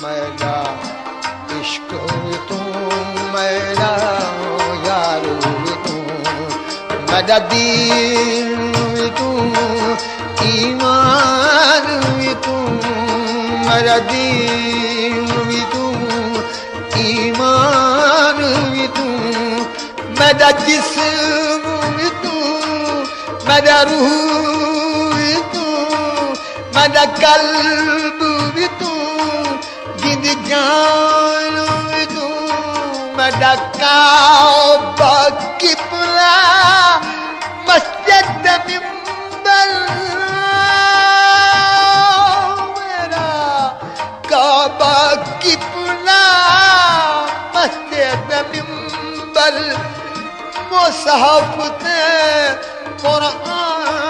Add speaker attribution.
Speaker 1: मेरा इश्क भी तू, मेरा यार भी तू, मेरा दीन भी तू, ईमान भी तू, मेरा दीन भी तू, ईमान भी तू, मेरा जिस्म भी तू, मेरा रूह भी तू, मेरा कल्ब भी तू, जिंद जान भी तू, मेरा काबा किबला मस्जिद मिंबर, मेरा काबा किबला मस्जिद मिंबर, मुसहफ ते कुरान